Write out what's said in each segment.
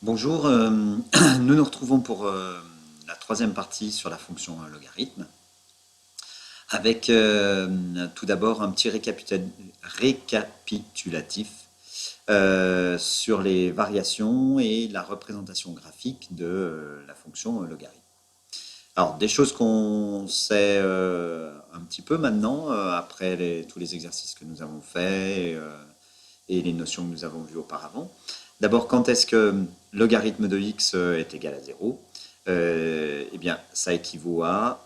Bonjour, nous nous retrouvons pour la troisième partie sur la fonction logarithme, avec tout d'abord un petit récapitulatif sur les variations et la représentation graphique de la fonction logarithme. Alors, des choses qu'on sait un petit peu maintenant, après tous les exercices que nous avons faits et les notions que nous avons vues auparavant. D'abord, quand est-ce que logarithme de x est égal à 0? Eh bien, ça équivaut à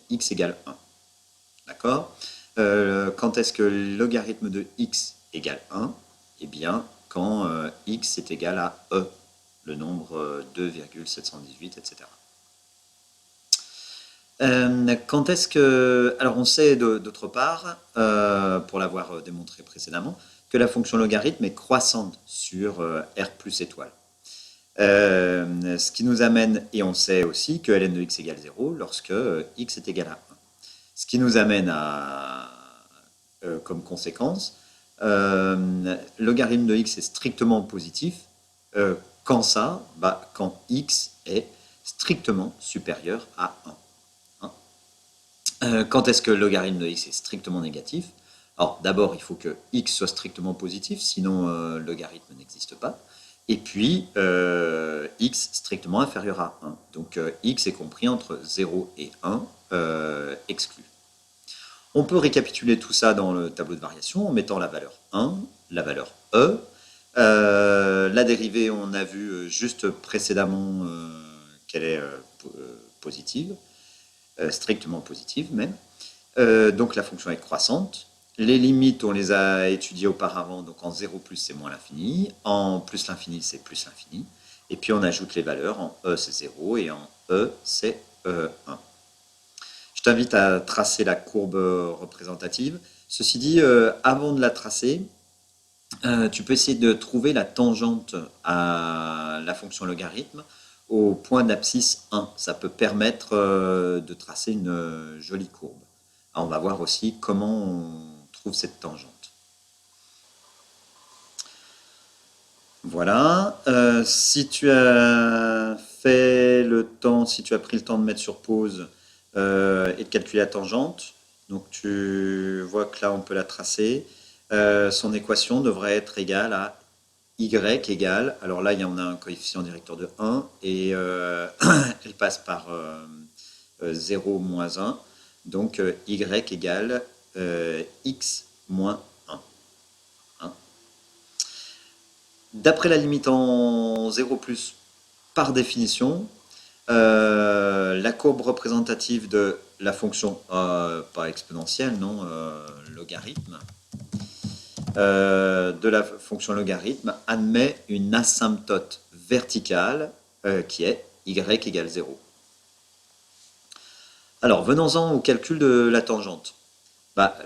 x égale 1. D'accord? Quand est-ce que logarithme de x égale 1? Eh bien, quand x est égal à e, le nombre 2,718, etc. Quand est-ce que... Alors on sait d'autre part, pour l'avoir démontré précédemment, que la fonction logarithme est croissante sur R plus étoile. Ce qui nous amène, et on sait aussi que ln de x égale 0 lorsque x est égal à 1. Ce qui nous amène à, comme conséquence, logarithme de x est strictement positif. Quand ça? Quand x est strictement supérieur à 1. Quand est-ce que le logarithme de x est strictement négatif? Alors d'abord, il faut que x soit strictement positif, sinon le logarithme n'existe pas. Et puis, x strictement inférieur à 1. Donc x est compris entre 0 et 1, exclu. On peut récapituler tout ça dans le tableau de variation en mettant la valeur 1, la valeur e. La dérivée, on a vu juste précédemment qu'elle est positive. Strictement positive même. Donc la fonction est croissante. Les limites, on les a étudiées auparavant, donc en 0 plus c'est moins l'infini, en plus l'infini c'est plus l'infini, et puis on ajoute les valeurs, en e c'est 0 et en e c'est 1. Je t'invite à tracer la courbe représentative. Ceci dit, avant de la tracer, tu peux essayer de trouver la tangente à la fonction logarithme au point d'abscisse 1. Ça peut permettre de tracer une jolie courbe. Alors, on va voir aussi comment on trouve cette tangente. Voilà. Si tu as fait le temps, si tu as pris le temps de mettre sur pause et de calculer la tangente, donc tu vois que là on peut la tracer. Son équation devrait être égale à y égale, alors là il y en a un coefficient directeur de 1 et elle passe par 0 moins 1, donc y égale x moins 1. Hein. D'après la limite en 0 plus, par définition, la courbe représentative de la fonction, pas exponentielle, non, logarithme, de la fonction logarithme admet une asymptote verticale qui est y égale 0. Alors, venons-en au calcul de la tangente.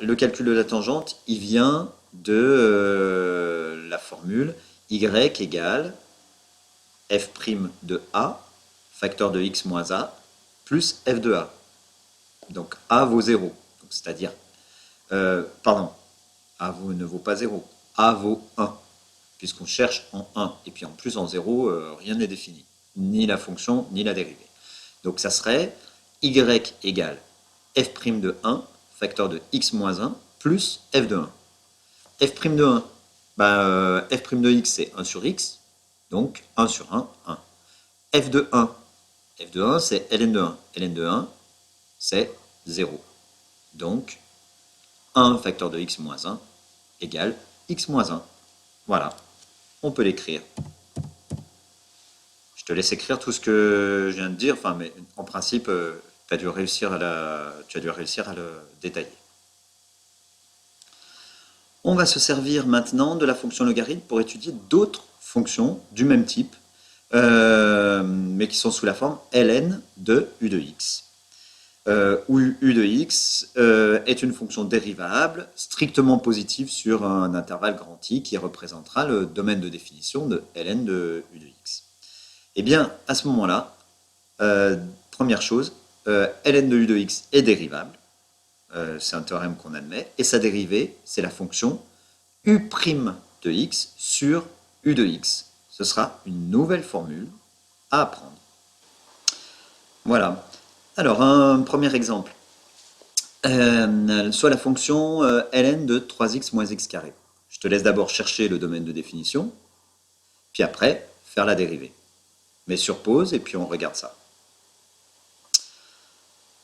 Le calcul de la tangente, il vient de la formule y égale f' de a, facteur de x moins a, plus f de a. Donc a vaut 0. C'est-à-dire, pardon, a ne vaut pas 0. A vaut 1, puisqu'on cherche en 1. Et puis en plus, en 0, rien n'est défini. Ni la fonction, ni la dérivée. Donc ça serait y égale f' de 1, facteur de x moins 1, plus f de 1. f' de 1, f' de x, c'est 1 sur x. Donc 1 sur 1, 1. f de 1, c'est ln de 1. ln de 1, c'est 0. Donc 1 facteur de x moins 1 égale x moins 1. Voilà, on peut l'écrire. Je te laisse écrire tout ce que je viens de dire, mais en principe, tu as dû réussir à le détailler. On va se servir maintenant de la fonction logarithme pour étudier d'autres fonctions du même type, mais qui sont sous la forme ln de u de x. Où u de x est une fonction dérivable strictement positive sur un intervalle grand I qui représentera le domaine de définition de ln de u de x. Eh bien, à ce moment-là, première chose, ln de u de x est dérivable. C'est un théorème qu'on admet. Et sa dérivée, c'est la fonction u' de x sur u de x. ce sera une nouvelle formule à apprendre. Voilà. Alors, un premier exemple. Soit la fonction ln de 3x moins x carré. Je te laisse d'abord chercher le domaine de définition, puis après, faire la dérivée. Mets sur pause et puis on regarde ça.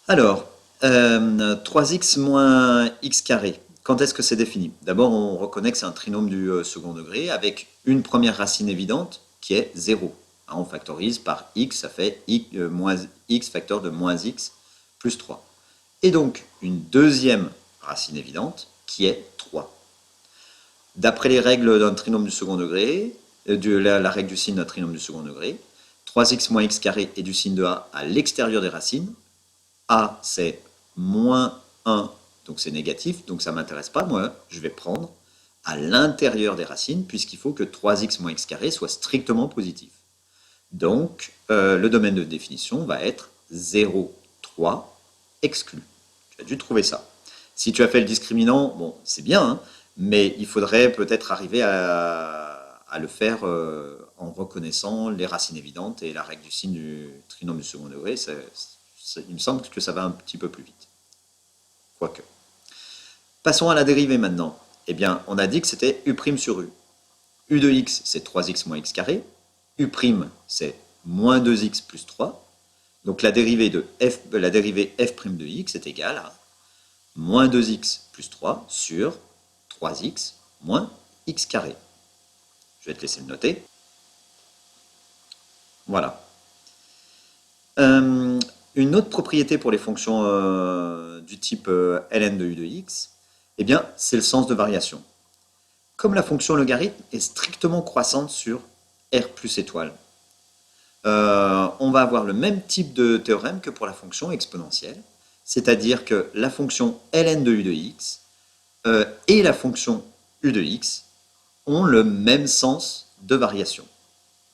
Alors, 3x moins x carré, quand est-ce que c'est défini? D'abord, on reconnaît que c'est un trinôme du second degré avec une première racine évidente qui est 0. Hein, on factorise par x, ça fait moins x facteur de moins x plus 3. Et donc, une deuxième racine évidente qui est 3. D'après les règles d'un trinôme du second degré, la règle du signe d'un trinôme du second degré, 3x moins x carré est du signe de a à l'extérieur des racines. A, c'est moins 1, donc c'est négatif, donc ça ne m'intéresse pas. Moi, je vais prendre à l'intérieur des racines, puisqu'il faut que 3x moins x carré soit strictement positif. Donc, le domaine de définition va être 0, 3, exclu. Tu as dû trouver ça. Si tu as fait le discriminant, bon, c'est bien, hein, mais il faudrait peut-être arriver à le faire en reconnaissant les racines évidentes et la règle du signe du trinôme du second degré. Il me semble que ça va un petit peu plus vite. Quoique. Passons à la dérivée maintenant. Eh bien, on a dit que c'était u' sur u. U de x, c'est 3x moins x carré. U', c'est moins 2x plus 3. Donc la dérivée f' de x est égale à moins 2x plus 3 sur 3x moins x carré. Je vais te laisser le noter. Voilà. Une autre propriété pour les fonctions du type ln de u de x, eh bien, c'est le sens de variation. Comme la fonction logarithme est strictement croissante sur r plus étoile, on va avoir le même type de théorème que pour la fonction exponentielle, c'est-à-dire que la fonction ln de u de x et la fonction u de x ont le même sens de variation.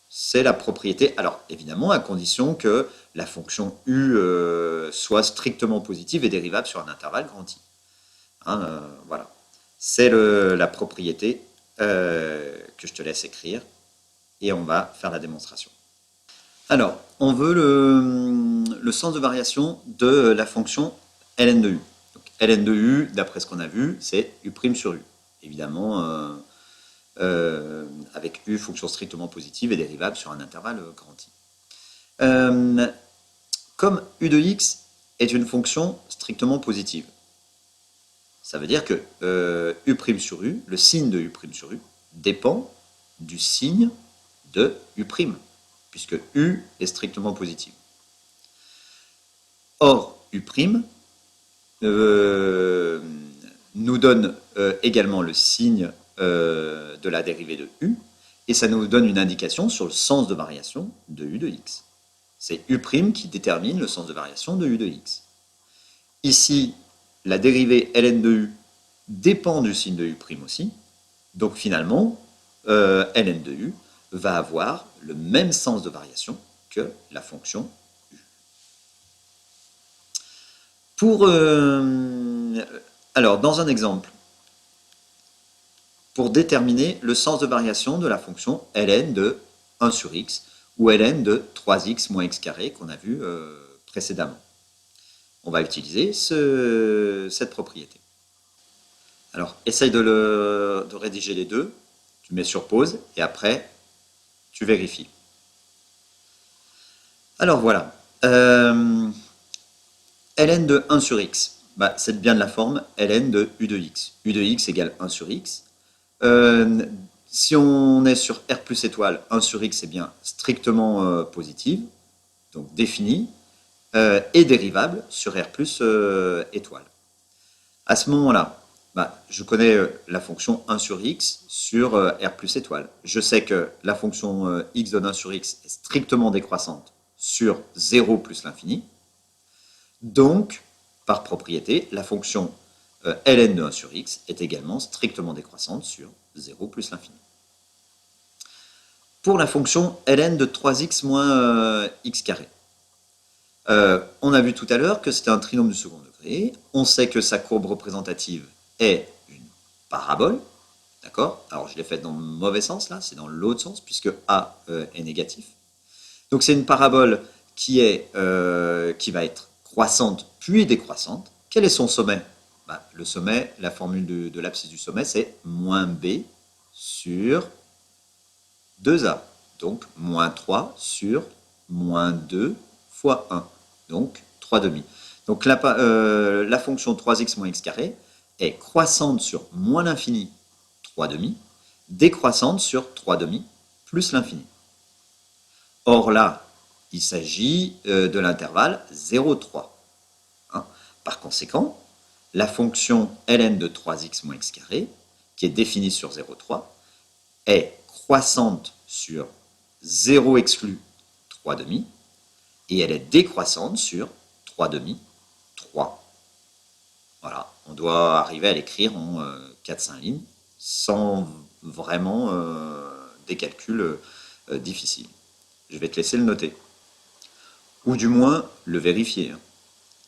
C'est la propriété, alors évidemment à condition que la fonction u soit strictement positive et dérivable sur un intervalle grand I. Hein, voilà. C'est la propriété que je te laisse écrire et on va faire la démonstration. Alors, on veut le sens de variation de la fonction ln de u. Donc, ln de u, d'après ce qu'on a vu, c'est u' sur u. Évidemment, avec u, fonction strictement positive et dérivable sur un intervalle grand I. Comme u de x est une fonction strictement positive, ça veut dire que u' sur u, le signe de u' sur u, dépend du signe de u', puisque u est strictement positive. Or, u' nous donne également le signe de la dérivée de u, et ça nous donne une indication sur le sens de variation de u de x. C'est u' qui détermine le sens de variation de u de x. Ici, la dérivée ln de u dépend du signe de u' aussi, donc finalement, ln de u va avoir le même sens de variation que la fonction u. Alors, dans un exemple, pour déterminer le sens de variation de la fonction ln de 1 sur x ou ln de 3x moins x carré qu'on a vu précédemment. On va utiliser cette propriété. Alors, essaye de rédiger les deux. Tu mets sur pause et après, tu vérifies. Alors voilà. Ln de 1 sur x, bah, c'est bien de la forme ln de u de x. U de x égale 1 sur x. Si on est sur r plus étoile, 1 sur x est bien strictement positive, donc définie, et dérivable sur r plus étoile. À ce moment-là, bah, je connais la fonction 1 sur x sur r plus étoile. Je sais que la fonction x de 1 sur x est strictement décroissante sur 0 plus l'infini. Donc, par propriété, la fonction ln de 1 sur x est également strictement décroissante sur 0 plus l'infini. Pour la fonction ln de 3x moins x carré, on a vu tout à l'heure que c'était un trinôme du second degré. On sait que sa courbe représentative est une parabole. D'accord? Alors, je l'ai fait dans le mauvais sens, là, c'est dans l'autre sens, puisque A est négatif. Donc, c'est une parabole qui va être croissante puis décroissante. Quel est son sommet? Ben, le sommet, la formule de l'abscisse du sommet, c'est moins B sur 2A. Donc, moins 3 sur moins 2 fois 1. Donc, 3 demi. Donc, la fonction 3x moins x carré est croissante sur moins l'infini 3 demi, décroissante sur 3 demi plus l'infini. Or là, il s'agit de l'intervalle 0,3. Hein. Par conséquent, la fonction ln de 3x moins x carré, qui est définie sur 0,3, est croissante sur 0 exclu 3 demi, et elle est décroissante sur 3 demi 3. Voilà, on doit arriver à l'écrire en 4-5 lignes, sans vraiment des calculs difficiles. Je vais te laisser le noter. Ou du moins le vérifier.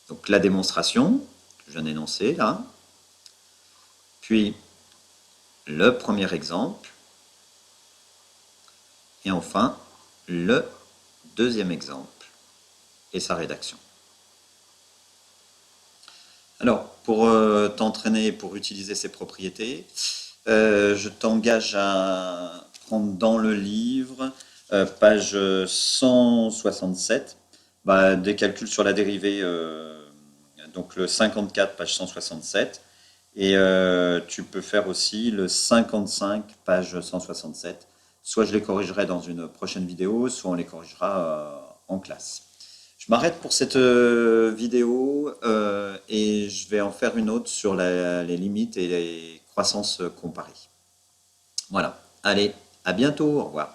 Donc la démonstration que je viens d'énoncer là. Puis le premier exemple. Et enfin le deuxième exemple et sa rédaction. Alors, pour t'entraîner, pour utiliser ces propriétés, je t'engage à prendre dans le livre, page 167, des calculs sur la dérivée, donc le 54, page 167, et tu peux faire aussi le 55, page 167. Soit je les corrigerai dans une prochaine vidéo, soit on les corrigera en classe. Je m'arrête pour cette vidéo et je vais en faire une autre sur les limites et les croissances comparées. Voilà. Allez, à bientôt. Au revoir.